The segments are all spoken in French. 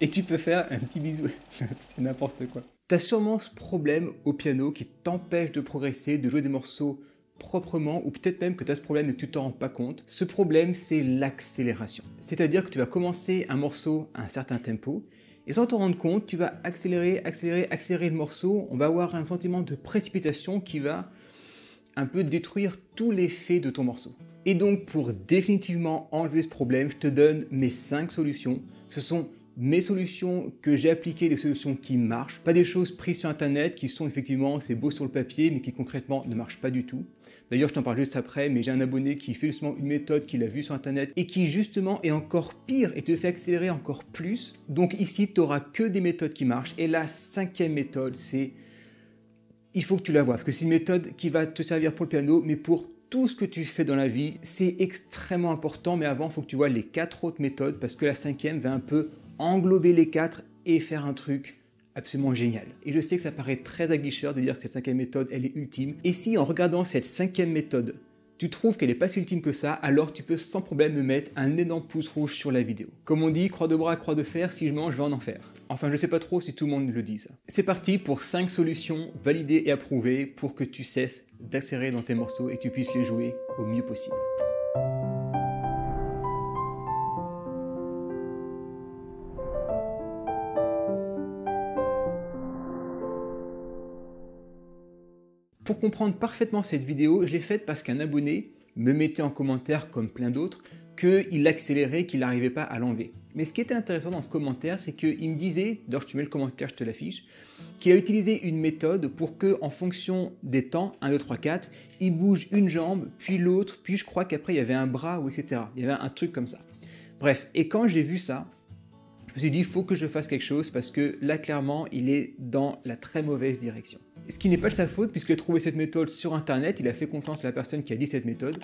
Et tu peux faire un petit bisou. C'est n'importe quoi. T'as sûrement ce problème au piano qui t'empêche de progresser, de jouer des morceaux proprement, ou peut-être même que tu as ce problème et que tu t'en rends pas compte. Ce problème, c'est l'accélération. C'est-à-dire que tu vas commencer un morceau à un certain tempo, et sans t'en rendre compte, tu vas accélérer le morceau. On va avoir un sentiment de précipitation qui va un peu détruire tout l'effet de ton morceau. Et donc, pour définitivement enlever ce problème, je te donne mes 5 solutions. Ce sont mes solutions que j'ai appliquées, des solutions qui marchent, pas des choses prises sur internet qui sont effectivement, c'est beau sur le papier, mais qui concrètement ne marchent pas du tout. D'ailleurs, je t'en parle juste après, mais j'ai un abonné qui fait justement une méthode qu'il a vue sur internet et qui justement est encore pire et te fait accélérer encore plus. Donc ici, tu n'auras que des méthodes qui marchent. Et la 5e méthode, c'est... Il faut que tu la vois, parce que c'est une méthode qui va te servir pour le piano, mais pour tout ce que tu fais dans la vie, c'est extrêmement important. Mais avant, il faut que tu vois les 4 autres méthodes, parce que la 5e va un peu englober les 4 et faire un truc absolument génial. Et je sais que ça paraît très aguicheur de dire que cette 5e méthode, elle est ultime. Et si en regardant cette 5e méthode, tu trouves qu'elle n'est pas si ultime que ça, alors tu peux sans problème me mettre un énorme pouce rouge sur la vidéo. Comme on dit, croix de bras, croix de fer, si je mange, je vais en enfer. Enfin, je sais pas trop si tout le monde le dit ça. C'est parti pour 5 solutions validées et approuvées pour que tu cesses d'accélérer dans tes morceaux et que tu puisses les jouer au mieux possible. Pour comprendre parfaitement cette vidéo, je l'ai faite parce qu'un abonné me mettait en commentaire, comme plein d'autres, qu'il accélérait, qu'il n'arrivait pas à l'enlever. Mais ce qui était intéressant dans ce commentaire, c'est qu'il me disait, d'ailleurs tu mets le commentaire, je te l'affiche, qu'il a utilisé une méthode pour que, en fonction des temps, 1, 2, 3, 4, il bouge une jambe, puis l'autre, puis je crois qu'après il y avait un bras, ou etc. Il y avait un truc comme ça. Bref, et quand j'ai vu ça, je me suis dit, il faut que je fasse quelque chose parce que là, clairement, il est dans la très mauvaise direction. Ce qui n'est pas de sa faute puisqu'il a trouvé cette méthode sur internet, il a fait confiance à la personne qui a dit cette méthode.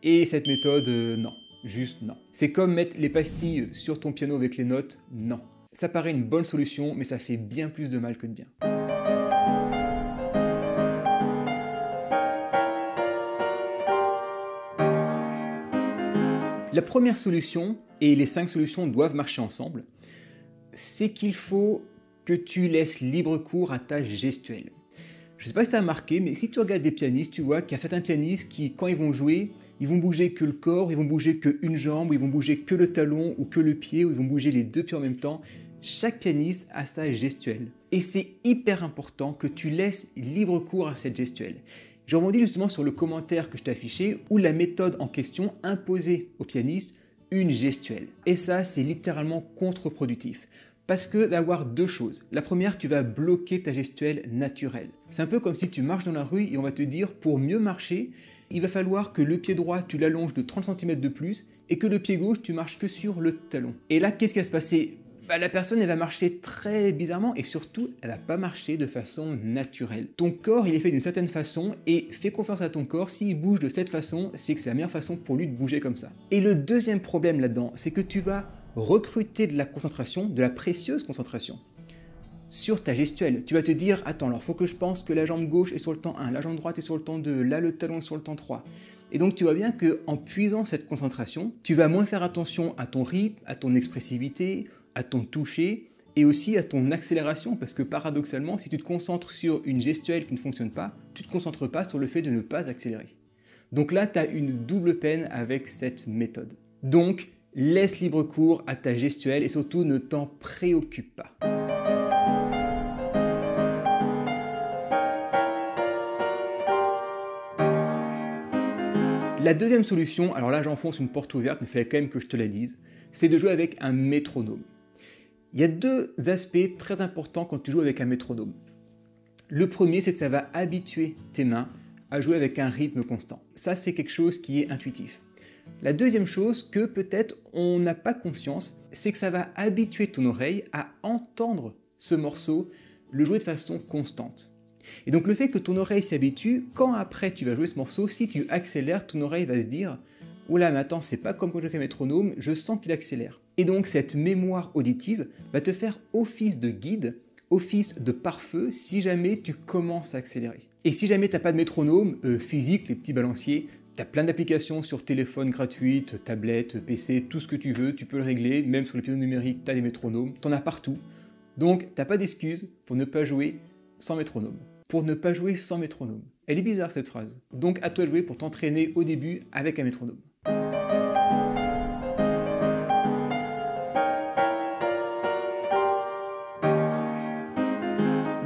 Et cette méthode, non, juste non. C'est comme mettre les pastilles sur ton piano avec les notes, non. Ça paraît une bonne solution, mais ça fait bien plus de mal que de bien. La première solution, et les 5 solutions doivent marcher ensemble, c'est qu'il faut que tu laisses libre cours à ta gestuelle. Je ne sais pas si tu as remarqué, mais si tu regardes des pianistes, tu vois qu'il y a certains pianistes qui, quand ils vont jouer, ils vont bouger que le corps, ils vont bouger qu'une jambe, ou ils vont bouger que le talon ou que le pied, ou ils vont bouger les deux pieds en même temps. Chaque pianiste a sa gestuelle. Et c'est hyper important que tu laisses libre cours à cette gestuelle. Je rebondis justement sur le commentaire que je t'ai affiché, où la méthode en question imposait au pianiste une gestuelle. Et ça, c'est littéralement contre-productif. Parce que va y avoir 2 choses. La première, tu vas bloquer ta gestuelle naturelle. C'est un peu comme si tu marches dans la rue et on va te dire, pour mieux marcher, il va falloir que le pied droit, tu l'allonges de 30 cm de plus et que le pied gauche, tu marches que sur le talon. Et là, qu'est-ce qui va se passer ? La personne, elle va marcher très bizarrement et surtout, elle va pas marcher de façon naturelle. Ton corps, il est fait d'une certaine façon et fais confiance à ton corps. S'il bouge de cette façon, c'est que c'est la meilleure façon pour lui de bouger comme ça. Et le deuxième problème là-dedans, c'est que tu vas recruter de la concentration, de la précieuse concentration, sur ta gestuelle. Tu vas te dire, attends, alors faut que je pense que la jambe gauche est sur le temps 1, la jambe droite est sur le temps 2, là le talon est sur le temps 3. Et donc tu vois bien qu'en puisant cette concentration, tu vas moins faire attention à ton rythme, à ton expressivité, à ton toucher, et aussi à ton accélération, parce que paradoxalement, si tu te concentres sur une gestuelle qui ne fonctionne pas, tu ne te concentres pas sur le fait de ne pas accélérer. Donc là, tu as une double peine avec cette méthode. Donc, laisse libre cours à ta gestuelle et surtout ne t'en préoccupe pas. La deuxième solution, alors là j'enfonce une porte ouverte, mais il fallait quand même que je te la dise, c'est de jouer avec un métronome. Il y a 2 aspects très importants quand tu joues avec un métronome. Le premier, c'est que ça va habituer tes mains à jouer avec un rythme constant. Ça, c'est quelque chose qui est intuitif. La deuxième chose que peut-être on n'a pas conscience, c'est que ça va habituer ton oreille à entendre ce morceau, le jouer de façon constante. Et donc le fait que ton oreille s'habitue, quand après tu vas jouer ce morceau, si tu accélères, ton oreille va se dire « Oula, mais attends, c'est pas comme quand je joue avec un métronome, je sens qu'il accélère ». Et donc cette mémoire auditive va te faire office de guide, office de pare-feu si jamais tu commences à accélérer. Et si jamais tu n'as pas de métronome physique, les petits balanciers, Tu as plein d'applications sur téléphone gratuites, tablette, PC, tout ce que tu veux, tu peux le régler, même sur les pianos numériques, tu as des métronomes, tu en as partout. Donc, tu n'as pas d'excuse pour ne pas jouer sans métronome. Pour ne pas jouer sans métronome. Elle est bizarre cette phrase. Donc, à toi de jouer pour t'entraîner au début avec un métronome.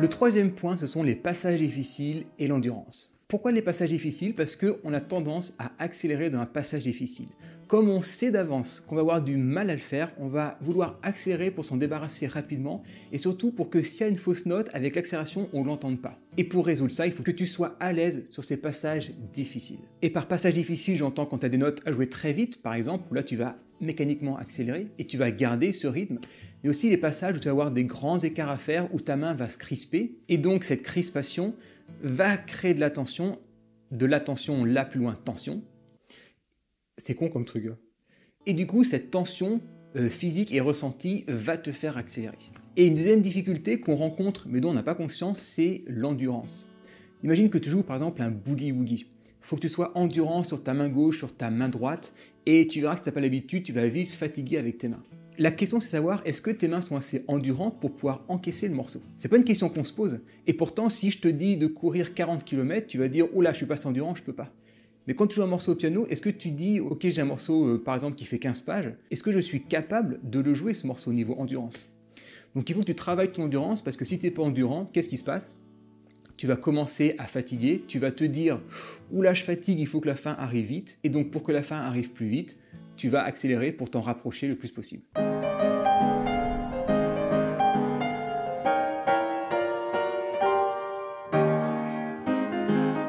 Le troisième point, ce sont les passages difficiles et l'endurance. Pourquoi les passages difficiles? Parce qu'on a tendance à accélérer dans un passage difficile. Comme on sait d'avance qu'on va avoir du mal à le faire, on va vouloir accélérer pour s'en débarrasser rapidement et surtout pour que s'il y a une fausse note, avec l'accélération, on ne l'entende pas. Et pour résoudre ça, il faut que tu sois à l'aise sur ces passages difficiles. Et par passage difficile, j'entends quand tu as des notes à jouer très vite, par exemple, où là tu vas mécaniquement accélérer et tu vas garder ce rythme, mais aussi les passages où tu vas avoir des grands écarts à faire, où ta main va se crisper, et donc cette crispation va créer de la tension là plus loin, tension. C'est con comme truc. Hein. Et du coup, cette tension physique et ressentie va te faire accélérer. Et une deuxième difficulté qu'on rencontre, mais dont on n'a pas conscience, c'est l'endurance. Imagine que tu joues par exemple un boogie-woogie. Il faut que tu sois endurant sur ta main gauche, sur ta main droite, et tu verras que si tu n'as pas l'habitude, tu vas vite fatiguer avec tes mains. La question c'est de savoir, est-ce que tes mains sont assez endurantes pour pouvoir encaisser le morceau? C'est pas une question qu'on se pose, et pourtant si je te dis de courir 40 km, tu vas dire « Oula, je suis pas assez endurant, je peux pas ». Mais quand tu joues un morceau au piano, est-ce que tu dis « Ok, j'ai un morceau par exemple qui fait 15 pages, est-ce que je suis capable de le jouer ce morceau au niveau endurance ?» Donc il faut que tu travailles ton endurance, parce que si tu n'es pas endurant, qu'est-ce qui se passe? Tu vas commencer à fatiguer, tu vas te dire « Oula, je fatigue, il faut que la fin arrive vite », et donc pour que la fin arrive plus vite, tu vas accélérer pour t'en rapprocher le plus possible.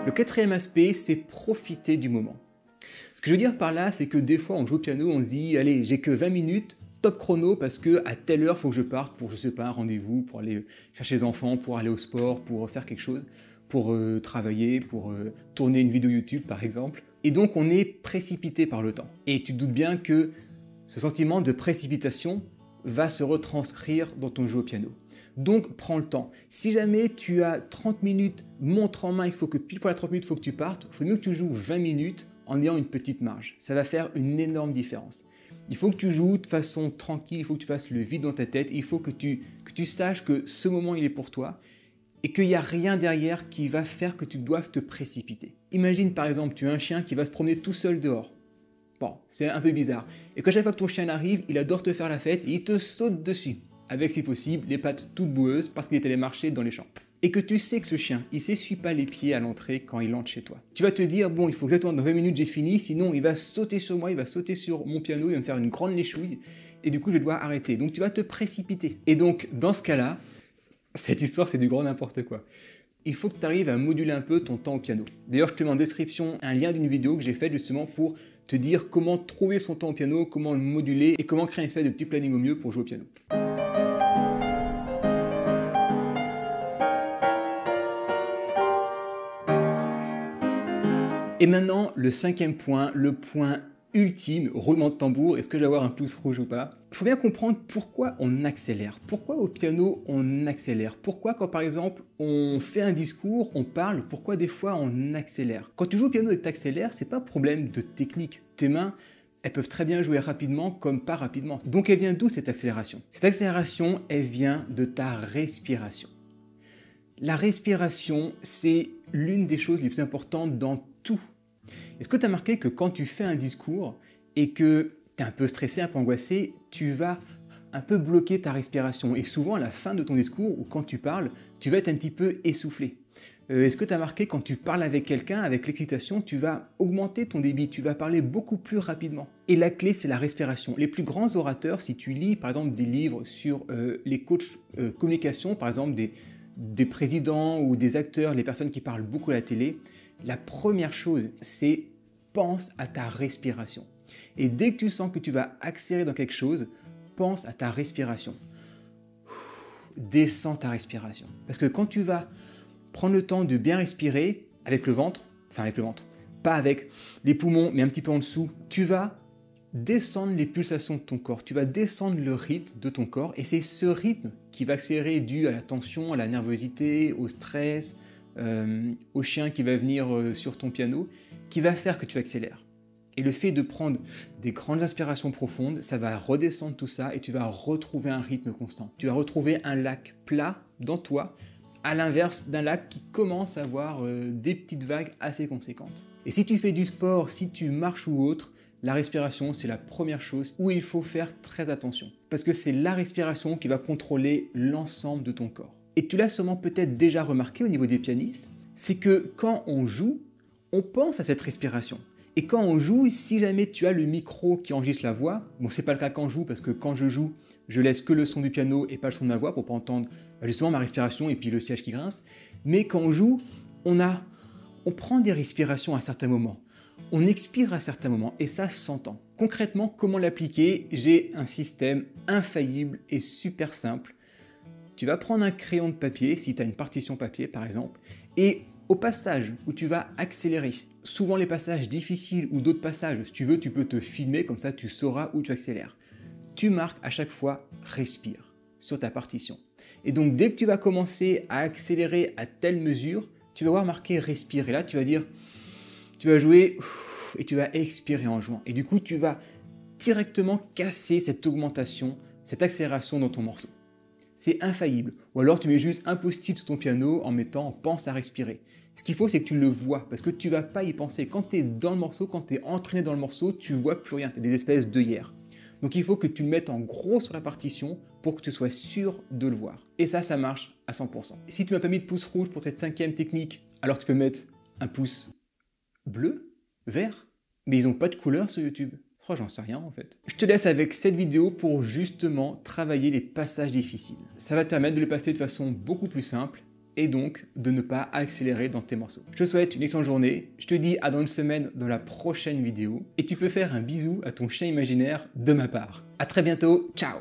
Le quatrième aspect, c'est profiter du moment. Ce que je veux dire par là, c'est que des fois, on joue au piano, on se dit « Allez, j'ai que 20 minutes, top chrono, parce que à telle heure, il faut que je parte pour, je sais pas, un rendez-vous, pour aller chercher les enfants, pour aller au sport, pour faire quelque chose, pour travailler, pour tourner une vidéo YouTube, par exemple. » Et donc, on est précipité par le temps. Et tu te doutes bien que ce sentiment de précipitation va se retranscrire dans ton jeu au piano. Donc, prends le temps. Si jamais tu as 30 minutes, montre en main, il faut que pile pour les 30 minutes, il faut que tu partes, il faut mieux que tu joues 20 minutes en ayant une petite marge. Ça va faire une énorme différence. Il faut que tu joues de façon tranquille, il faut que tu fasses le vide dans ta tête, il faut que tu saches que ce moment, il est pour toi et qu'il n'y a rien derrière qui va faire que tu doives te précipiter. Imagine par exemple, tu as un chien qui va se promener tout seul dehors. Bon, c'est un peu bizarre. Et qu'à chaque fois que ton chien arrive, il adore te faire la fête et il te saute dessus. Avec, si possible, les pattes toutes boueuses parce qu'il est allé marcher dans les champs. Et que tu sais que ce chien, il ne s'essuie pas les pieds à l'entrée quand il entre chez toi. Tu vas te dire, bon, il faut exactement dans 20 minutes j'ai fini, sinon il va sauter sur moi, il va sauter sur mon piano, il va me faire une grande léchouille, et du coup je dois arrêter. Donc tu vas te précipiter. Et donc, dans ce cas-là, cette histoire c'est du grand n'importe quoi. Il faut que tu arrives à moduler un peu ton temps au piano. D'ailleurs, je te mets en description un lien d'une vidéo que j'ai faite justement pour te dire comment trouver son temps au piano, comment le moduler et comment créer une espèce de petit planning au mieux pour jouer au piano. Et maintenant, le cinquième point, le point ultime, roulement de tambour, est-ce que je vais avoir un pouce rouge ou pas? Il faut bien comprendre pourquoi on accélère. Pourquoi au piano on accélère? Pourquoi quand par exemple on fait un discours, on parle, pourquoi des fois on accélère? Quand tu joues au piano et que tu accélères, c'est pas un problème de technique. Tes mains, elles peuvent très bien jouer rapidement comme pas rapidement. Donc elle vient d'où cette accélération? Cette accélération, elle vient de ta respiration. La respiration, c'est l'une des choses les plus importantes dans tout. Est-ce que tu as remarqué que quand tu fais un discours et que tu es un peu stressé, un peu angoissé, tu vas un peu bloquer ta respiration et souvent à la fin de ton discours ou quand tu parles, tu vas être un petit peu essoufflé. Est-ce que tu as remarqué quand tu parles avec quelqu'un, avec l'excitation, tu vas augmenter ton débit, tu vas parler beaucoup plus rapidement. Et la clé, c'est la respiration. Les plus grands orateurs, si tu lis par exemple des livres sur les coachs communication, par exemple des présidents ou des acteurs, les personnes qui parlent beaucoup à la télé, la première chose, c'est pense à ta respiration. Et dès que tu sens que tu vas accélérer dans quelque chose, pense à ta respiration. Descends ta respiration. Parce que quand tu vas prendre le temps de bien respirer avec le ventre, pas avec les poumons, mais un petit peu en dessous, tu vas descendre les pulsations de ton corps, tu vas descendre le rythme de ton corps et c'est ce rythme qui va accélérer dû à la tension, à la nervosité, au stress, au chien qui va venir sur ton piano qui va faire que tu accélères. Et le fait de prendre des grandes inspirations profondes, ça va redescendre tout ça et tu vas retrouver un rythme constant. Tu vas retrouver un lac plat dans toi, à l'inverse d'un lac qui commence à avoir des petites vagues assez conséquentes. Et si tu fais du sport, si tu marches ou autre, la respiration, c'est la première chose où il faut faire très attention. Parce que c'est la respiration qui va contrôler l'ensemble de ton corps. Et tu l'as sûrement peut-être déjà remarqué au niveau des pianistes, c'est que quand on joue, on pense à cette respiration. Et quand on joue, si jamais tu as le micro qui enregistre la voix, bon c'est pas le cas quand je joue, parce que quand je joue, je laisse que le son du piano et pas le son de ma voix pour pas entendre justement ma respiration et puis le siège qui grince. Mais quand on joue, on prend des respirations à certains moments. On expire à certains moments et ça s'entend. Concrètement, comment l'appliquer? J'ai un système infaillible et super simple. Tu vas prendre un crayon de papier, si tu as une partition papier par exemple, et au passage où tu vas accélérer, souvent les passages difficiles ou d'autres passages, si tu veux, tu peux te filmer, comme ça tu sauras où tu accélères. Tu marques à chaque fois « respire » sur ta partition. Et donc dès que tu vas commencer à accélérer à telle mesure, tu vas voir marqué « respire » et là tu vas dire, tu vas jouer et tu vas expirer en jouant. Et du coup tu vas directement casser cette augmentation, cette accélération dans ton morceau. C'est infaillible. Ou alors tu mets juste un post-it sur ton piano en mettant « pense à respirer ». Ce qu'il faut, c'est que tu le vois, parce que tu ne vas pas y penser. Quand tu es dans le morceau, quand tu es entraîné dans le morceau, tu ne vois plus rien. Tu as des espèces d'œillères. Donc il faut que tu le mettes en gros sur la partition pour que tu sois sûr de le voir. Et ça marche à 100%. Et si tu m'as pas mis de pouce rouge pour cette 5e technique, alors tu peux mettre un pouce bleu, vert, mais ils n'ont pas de couleur sur YouTube. Oh, j'en sais rien en fait. Je te laisse avec cette vidéo pour justement travailler les passages difficiles. Ça va te permettre de les passer de façon beaucoup plus simple et donc de ne pas accélérer dans tes morceaux. Je te souhaite une excellente journée, je te dis à dans une semaine dans la prochaine vidéo et tu peux faire un bisou à ton chien imaginaire de ma part. À très bientôt, ciao!